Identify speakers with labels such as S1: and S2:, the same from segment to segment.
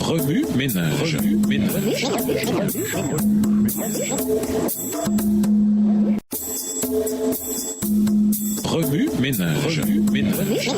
S1: Remue ménage. Remue ménage.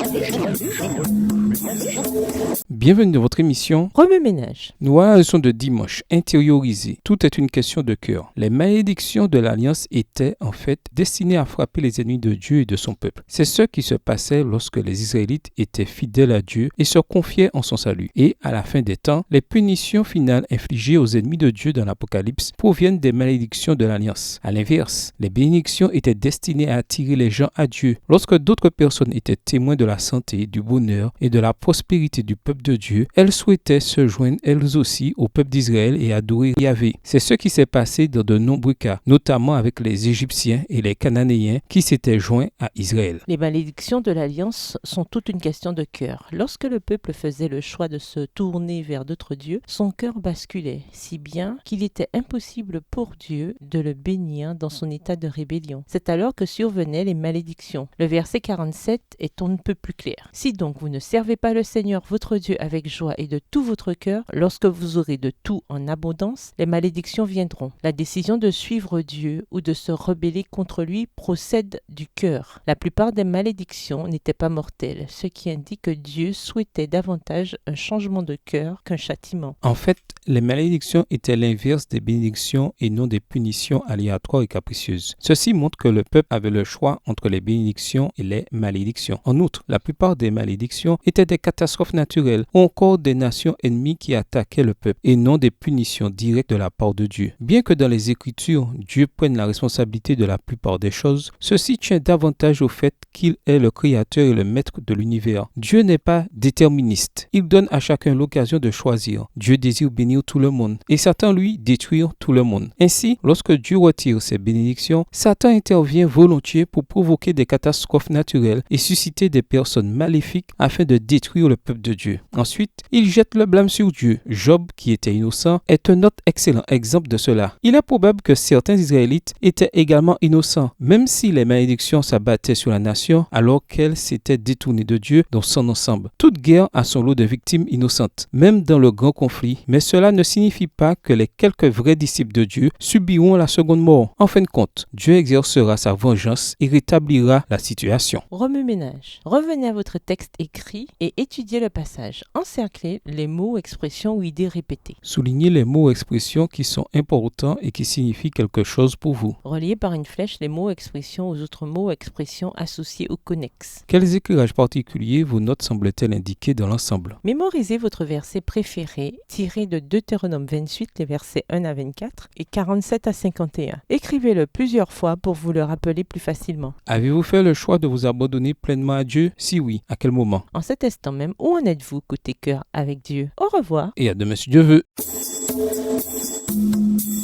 S2: Bienvenue dans votre émission
S3: Remue ménage.
S2: Nous voilà à la leçon de dimanche, intérioriser. Tout est une question de cœur. Les malédictions de l'Alliance étaient en fait destinées à frapper les ennemis de Dieu et de son peuple. C'est ce qui se passait lorsque les Israélites étaient fidèles à Dieu et se confiaient en son salut. Et à la fin des temps, les punitions finales infligées aux ennemis de Dieu dans l'Apocalypse proviennent des malédictions de l'Alliance. À l'inverse, les bénédictions étaient destinées à attirer les gens à Dieu. Lorsque d'autres personnes étaient témoins de la santé, du bonheur et de la prospérité du peuple de Dieu, elles souhaitaient se joindre elles aussi au peuple d'Israël et adorer Yahvé. C'est ce qui s'est passé dans de nombreux cas, notamment avec les Égyptiens et les Cananéens qui s'étaient joints à Israël.
S3: Les malédictions de l'Alliance sont toute une question de cœur. Lorsque le peuple faisait le choix de se tourner vers d'autres dieux, son cœur basculait, si bien qu'il était impossible pour Dieu de le bénir dans son état de rébellion. C'est alors que survenaient les malédictions. Le verset 47 est on ne peut plus clair. Si donc vous ne servez pas le Seigneur votre Dieu avec joie et de tout votre cœur, lorsque vous aurez de tout en abondance, les malédictions viendront. La décision de suivre Dieu ou de se rebeller contre lui procède du cœur. La plupart des malédictions n'étaient pas mortelles, ce qui indique que Dieu souhaitait davantage un changement de cœur qu'un châtiment.
S2: En fait, les malédictions étaient l'inverse des bénédictions et non des punitions aléatoires et capricieuses. Ceci montre que le peuple avait le choix entre les bénédictions et les malédictions. En outre, la plupart des malédictions étaient des catastrophes naturelles ou encore des nations ennemies qui attaquaient le peuple et non des punitions directes de la part de Dieu. Bien que dans les Écritures, Dieu prenne la responsabilité de la plupart des choses, ceci tient davantage au fait qu'il est le créateur et le maître de l'univers. Dieu n'est pas déterministe. Il donne à chacun l'occasion de choisir. Dieu désire bénir tout le monde et Satan, lui, détruire tout le monde. Ainsi, lorsque Dieu retire ses bénédictions, Satan intervient volontiers pour provoquer des catastrophes naturelles et susciter des personnes maléfiques afin de détruire le peuple de Dieu. Ensuite, il jette le blâme sur Dieu. Job, qui était innocent, est un autre excellent exemple de cela. Il est probable que certains Israélites étaient également innocents, même si les malédictions s'abattaient sur la nation alors qu'elle s'était détournée de Dieu dans son ensemble. Toute guerre a son lot de victimes innocentes, même dans le grand conflit, mais cela ne signifie pas que les quelques vrais disciples de Dieu subiront la seconde mort. En fin de compte, Dieu exercera sa vengeance et rétablira la situation.
S3: Remue ménage. Revenez à votre texte écrit et étudiez le passage. Encerclez les mots, expressions ou idées répétées.
S2: Soulignez les mots ou expressions qui sont importants et qui signifient quelque chose pour vous.
S3: Reliez par une flèche les mots, expressions aux autres mots, expressions associés ou connexes.
S2: Quels éclairages particuliers vos notes semblent-elles indiquer dans l'ensemble?
S3: Mémorisez votre verset préféré tiré de Deutéronome 28, les versets 1 à 24 et 47 à 51. Écrivez-le plusieurs fois pour vous le rappeler plus facilement.
S2: Avez-vous fait le choix de vous abandonner pleinement à Dieu? Si oui, à quel moment?
S3: En cet instant même, où en êtes-vous côté cœur avec Dieu? Au revoir.
S2: Et à demain si Dieu veut.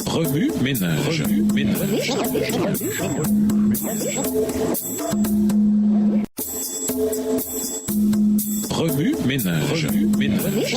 S1: Remue ménage. Remue ménage.